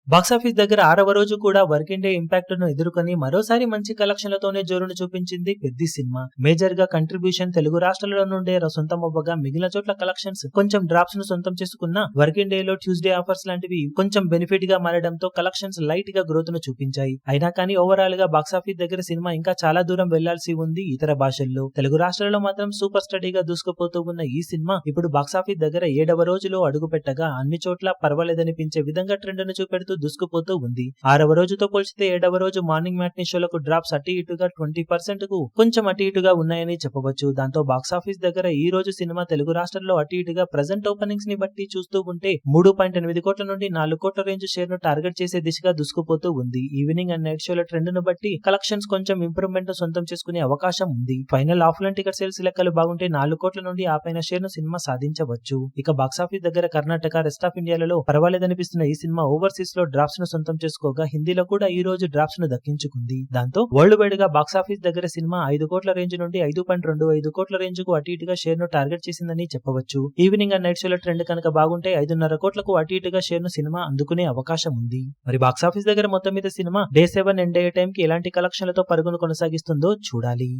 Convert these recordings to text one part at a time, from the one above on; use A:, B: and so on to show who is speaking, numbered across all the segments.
A: Box office దగ్గర 6వ రోజు కూడా వర్కింగ్ డే ఇంపాక్ట్ ను ఎదుర్కొని మరోసారి మంచి కలెక్షన్లతోనే జోరును చూపించింది పెద్ది సినిమా. మేజర్ గా కంట్రిబ్యూషన్ తెలుగు రాష్ట్రాల నుండే సొంతం అవ్వగా మిగిలిన చోట్ల కలెక్షన్స్ కొంచెం డ్రాప్స్ ను సొంతం చేసుకున్న వర్కింగ్ డే లో ట్యూస్డే ఆఫర్స్ లాంటివి కొంచెం బెనిఫిట్ గా మారడంతో కలెక్షన్స్ లైట్ గా గ్రోత్ ను చూపించాయి. అయినా కానీ ఓవరాల్ గా బాక్సాఫీస్ దగ్గర సినిమా ఇంకా చాలా దూరం వెళ్లాల్సి ఉంది. ఇతర భాషల్లో తెలుగు రాష్ట్రాల్లో మాత్రం సూపర్ స్టడీగా దూసుకుపోతూ ఉన్న ఈ సినిమా ఇప్పుడు బాక్సాఫీస్ దగ్గర 7వ రోజులో అడుగు పెట్టగా అన్ని చోట్ల పర్వాలేదనిపించే విధంగా ట్రెండ్ ను చూపెడుతూ దూసుకుపోతూ ఉంది. 6వ రోజుతో పోల్చితే 7వ రోజు మార్నింగ్ మ్యాట్నీ షోలకు డ్రాప్స్ అటు ఇటుగా 20% కు కొంచెం అటు ఇటుగా ఉన్నాయని చెప్పవచ్చు. దాంతో బాక్సాఫీస్ దగ్గర ఈ రోజు సినిమా తెలుగు రాష్ట్రాల్లో అటు ఇటుగా ప్రెజెంట్ ఓపెనింగ్స్ ని బట్టి చూస్తూ ఉంటే 3.8 కోట్ల నుండి 4 కోట్ల రేంజ్ షేర్ ను టార్గెట్ చేసే దిశగా దూసుకుపోతూ ఉంది. ఈవినింగ్ అండ్ నైట్ షోల ట్రెండ్ ను బట్టి కలెక్షన్స్ కొంచెం ఇంప్రూవ్మెంట్ ను సొంతం చేసుకునే అవకాశం ఉంది. ఫైనల్ ఆఫ్లైన్ టికెట్ సేల్స్ లెక్కలు బాగుంటే 4 కోట్ల నుండి ఆ పైన షేర్ ను సినిమా సాధించవచ్చు. ఇక బాక్సాఫీస్ దగ్గర కర్ణాటక, రెస్ట్ ఆఫ్ ఇండియాలలో పర్వాలేదనిపిస్తున్న ఈ సినిమా ఓవర్సీస్ లో డ్రాప్స్ ను సొంతం చేసుకోగా హిందీలో కూడా ఈ రోజు డ్రాప్స్ ను దక్కించుకుంది. దాంతో వరల్డ్ వైడ్ గా బాక్సాఫీస్ దగ్గర సినిమా 5 కోట్ల రేంజ్ నుండి 5.25 కోట్ల రేంజ్ కు అటు ఇటుగా షేర్ ను టార్గెట్ చేసిందని చెప్పవచ్చు. ఈవినింగ్ అండ్ నైట్ షోల ట్రెండ్ కనుక బాగుంటే 5.5 కోట్లకు అటు ఇటుగా షేర్ ను సినిమా అందుకునే అవకాశం ఉంది. మరి బాక్సాఫీస్ దగ్గర మొత్తం మీద సినిమా డే 7 ఎండ్ అయ్యే టైం కి ఎలాంటి కలెక్షన్లతో పరుగును కొనసాగిస్తుందో చూడాలి.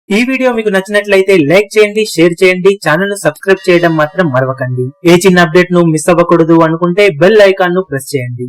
A: ఈ వీడియో మీకు నచ్చినట్లయితే లైక్ చేయండి, షేర్ చేయండి, ఛానల్ ను సబ్స్క్రైబ్ చేయడం మాత్రం మరవకండి. ఏ చిన్న అప్డేట్ ను మిస్ అవ్వకూడదు అనుకుంటే బెల్ ఐకాన్ ను ప్రెస్ చేయండి.